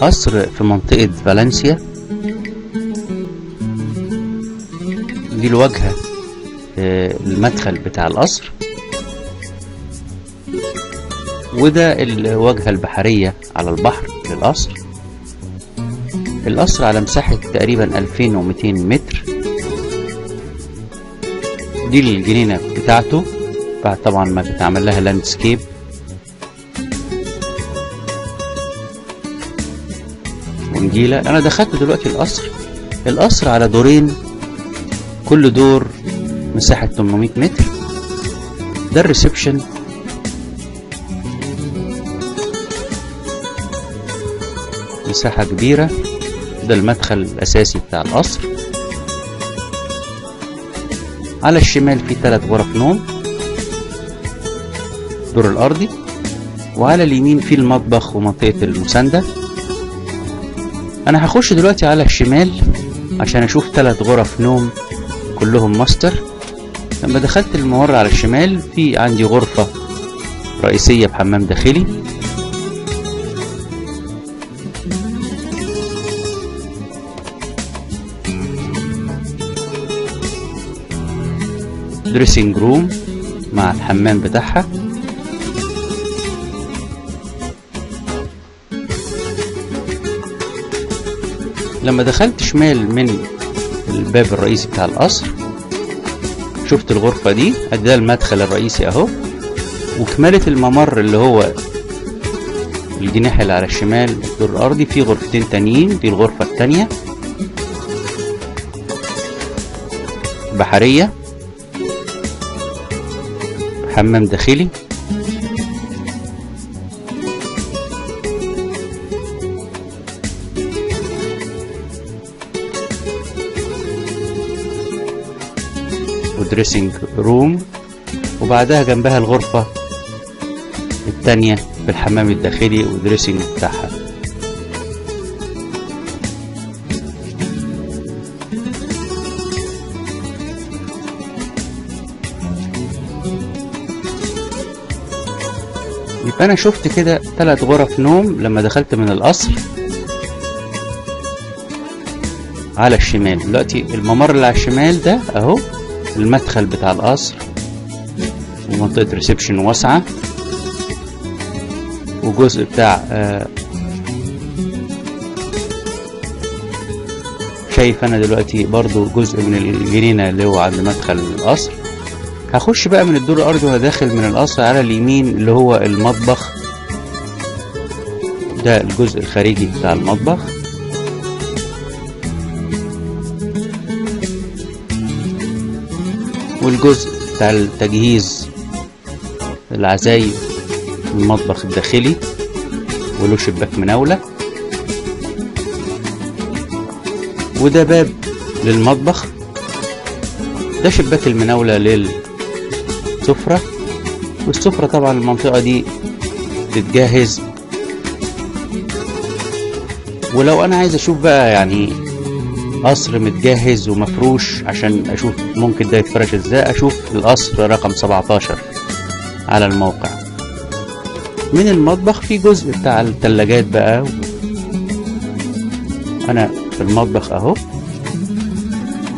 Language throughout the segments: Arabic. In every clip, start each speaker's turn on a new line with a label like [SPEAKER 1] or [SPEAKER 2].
[SPEAKER 1] قصر في منطقة فالنسيا. دي الواجهة، المدخل بتاع القصر، وده الواجهة البحرية على البحر للقصر. القصر على مساحة تقريبا 2200 متر. دي الجنينة بتاعته بعد طبعا ما بتعمل لها لاندسكيب. ونجيلة. انا دخلت دلوقتي القصر على دورين، كل دور مساحة 800 متر. ده الريسبشن، مساحة كبيرة. ده المدخل الأساسي بتاع القصر. على الشمال في 3 غرف نوم، الدور الأرضي، وعلى اليمين في المطبخ ومنطقة المساندة. أنا هخش دلوقتي على الشمال عشان أشوف 3 غرف نوم كلهم ماستر. لما دخلت الممر على الشمال في عندي غرفة رئيسية بحمام داخلي، دريسنج روم مع الحمام بتاعها. لما دخلت شمال من الباب الرئيسي بتاع القصر شفت الغرفة دي، ده المدخل الرئيسي اهو، وكمالة الممر اللي هو الجناح اللي على الشمال الدور الارضي فيه غرفتين تانيين. دي الغرفة التانية بحرية، حمام داخلي. ودريسنج روم، وبعدها جنبها الغرفة التانية بالحمام الداخلي ودريسنج بتاعها. يبقى انا شفت كده 3 غرف نوم لما دخلت من القصر على الشمال. دلوقتي الممر اللي على الشمال ده اهو المدخل بتاع القصر، ومنطقة ريسبشن واسعة، وجزء بتاع شايف انا دلوقتي برضو جزء من الجنينة اللي هو عند مدخل القصر. هخش بقى من الدور الارضي وانا داخل من القصر على اليمين اللي هو المطبخ. ده الجزء الخارجي بتاع المطبخ. والجزء بتاع التجهيز العزايم، المطبخ الداخلي وله شباك مناولة. وده باب للمطبخ. ده شباك المناولة للسفرة. والسفرة طبعا المنطقة دي تتجهز. ولو انا عايز اشوف بقى يعني قصر متجهز ومفروش عشان اشوف ممكن ده يتفرش ازاي، اشوف القصر رقم 17 على الموقع. من المطبخ في جزء بتاع الثلاجات بقى. انا في المطبخ اهو،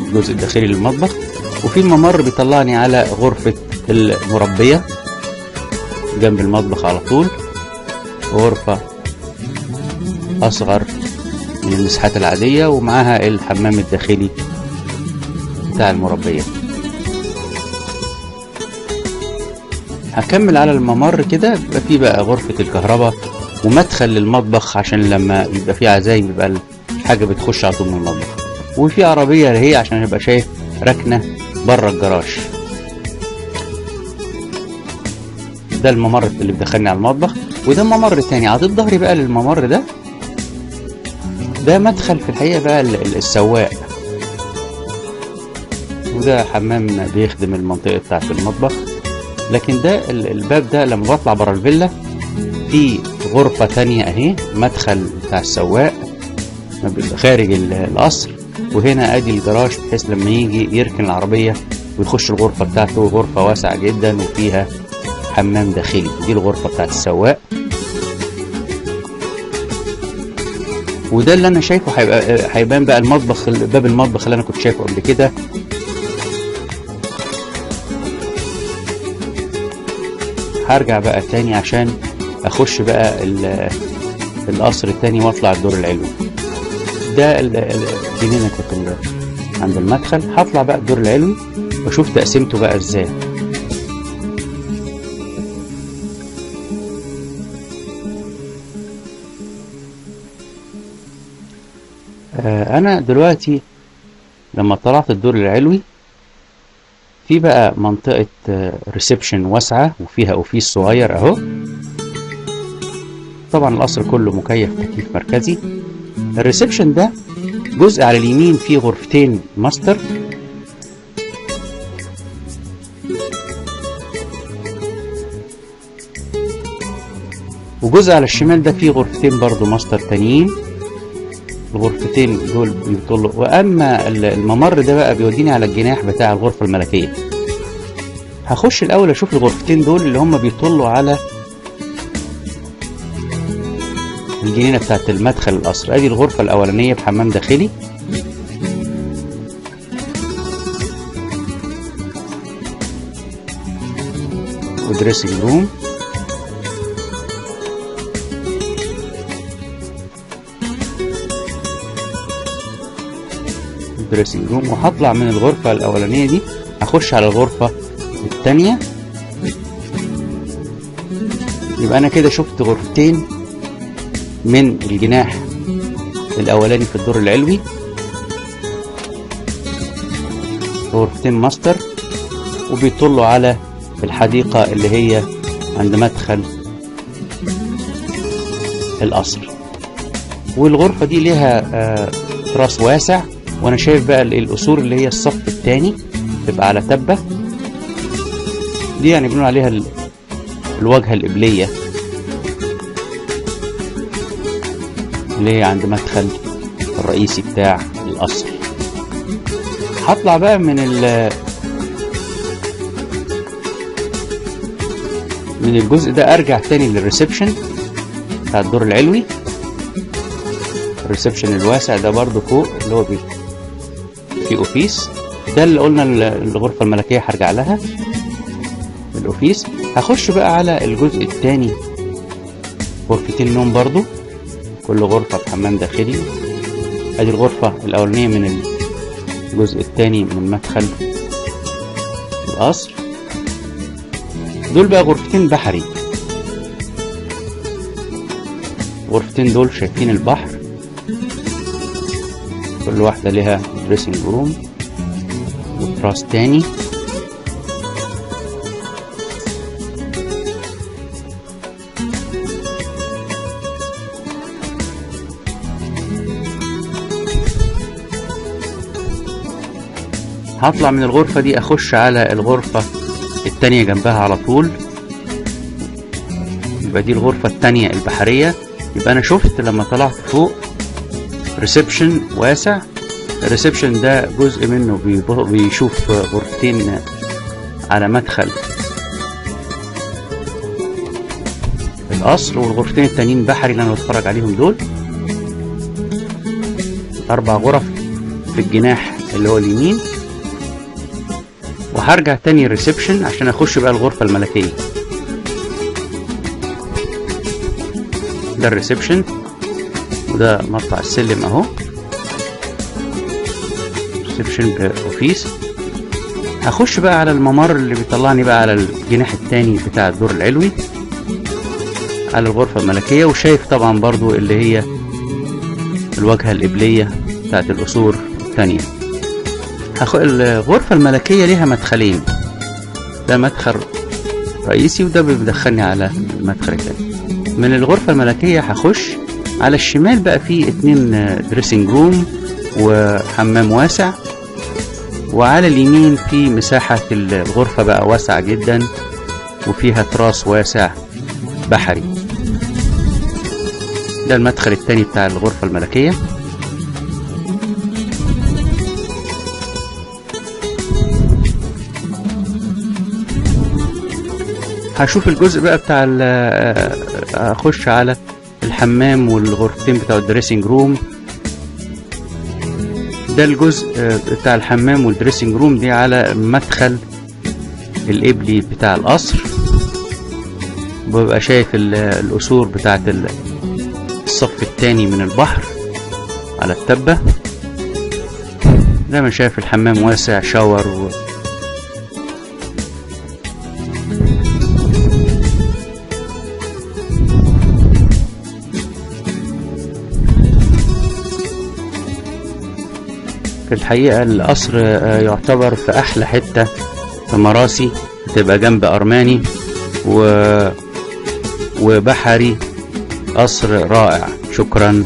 [SPEAKER 1] الجزء الداخلي للمطبخ. وفي الممر بيطلعني على غرفة المربية جنب المطبخ على طول، غرفة اصغر من المساحات العادية ومعاها الحمام الداخلي بتاع المربية. هكمل على الممر كده، يبقى فيه بقى غرفة الكهرباء ومدخل للمطبخ عشان لما يبقى فيه عزايم يبقى الحاجة بتخش على طول من المطبخ. وفي عربية هي عشان يبقى شايف ركنة بره الجراج. ده الممر اللي بدخلني على المطبخ. وده ممر تاني عضيت ظهري بقى للممر ده. ده مدخل في الحقيقة بقى السواق. وده حمام بيخدم المنطقة بتاعت المطبخ. لكن ده الباب ده لما بطلع برا الفيلا في غرفة تانية اهي، مدخل بتاع السواق خارج القصر. وهنا ادي الجراج بحيث لما يجي يركن العربية ويخش الغرفة بتاعته. غرفة واسعة جدا وفيها حمام داخلي. دي الغرفة بتاعت السواق. وده اللي انا شايفه هيبان بقى المطبخ، باب المطبخ اللي انا كنت شايفه قبل كده. هرجع بقى تاني عشان اخش بقى القصر التاني واطلع الدور العلوي. ده الجنينه كانت عند المدخل. هطلع بقى الدور العلوي واشوف تقسيمته بقى ازاي. انا دلوقتي لما طلعت الدور العلوي في بقى منطقة ريسبشن واسعة وفيها اوفيس صغير اهو. طبعا القصر كله مكيف تكييف مركزي. الريسبشن ده جزء على اليمين فيه غرفتين ماستر، وجزء على الشمال ده فيه غرفتين برضو ماستر تانيين. الغرفتين دول بيطلوا، واما الممر ده بقى بيوديني على الجناح بتاع الغرفة الملكية. هخش الاول اشوف الغرفتين دول اللي هم بيطلوا على الجنينة بتاعت المدخل القصر. ادي الغرفة الاولانية بحمام داخلي، ودريسنج روم، دريسنج روم. وهطلع من الغرفة الاولانية دي هخش على الغرفة التانية. يبقى انا كده شفت غرفتين من الجناح الاولاني في الدور العلوي، غرفتين ماستر وبيطلوا على الحديقة اللي هي عند مدخل القصر. والغرفة دي ليها راس واسع، وانا شايف بقى القصور اللي هي الصف الثاني تبقى على تبة. دي يعني بنقول عليها الواجهة القبلية اللي هي عند مدخل الرئيسي بتاع القصر. هطلع بقى من الجزء ده، ارجع تاني للريسبشن بتاع الدور العلوي. الريسبشن الواسع ده برضو فوق اللي هو في اوفيس. ده اللي قلنا الغرفة الملكية هرجع لها الاوفيس. هخش بقى على الجزء الثاني، غرفتين نوم برضو، كل غرفة بحمام داخلي. ادي الغرفة الاولانية من الجزء الثاني من مدخل القصر. دول بقى غرفتين بحري. الغرفتين دول شايفين البحر، كل واحدة لها دريسنج روم وتراس تاني. هطلع من الغرفة دي اخش على الغرفة التانية جنبها على طول. يبقى دي الغرفة التانية البحرية. يبقى انا شفت لما طلعت فوق ريسبشن واسع. الريسبشن ده جزء منه بيشوف غرفتين على مدخل القصر، والغرفتين التانيين بحري اللي انا بتفرج عليهم دول. 4 غرف في الجناح اللي هو اليمين. وهرجع تاني الريسبشن عشان اخش بقى الغرفة الملكية. ده الريسبشن، وده مطلع السلم اهو، ريسبشن باوفيس. هخش بقى على الممر اللي بيطلعني بقى على الجناح التاني بتاع الدور العلوي، على الغرفة الملكية. وشايف طبعا برضو اللي هي الواجهة القبلية بتاعت القصور التانية. الغرفة الملكية ليها مدخلين، ده مدخل رئيسي وده بيدخلني على المدخل التاني. من الغرفة الملكية هخش على الشمال بقى فيه 2 دريسنج روم وحمام واسع، وعلى اليمين في مساحة الغرفة بقى واسعة جدا وفيها تراس واسع بحري. ده المدخل التاني بتاع الغرفة الملكية. هشوف الجزء بقى بتاع اخش على الحمام والغرفتين بتاع الدريسنج روم. ده الجزء بتاع الحمام والدريسنج روم دي على مدخل القبلي بتاع القصر. ببقى شايف القصور بتاعت الصف التاني من البحر على التبة. زي ما شايف الحمام واسع، شاور في الحقيقة القصر يعتبر في أحلى حتة في مراسي، تبقى جنب أرماني وبحري. قصر رائع. شكرا.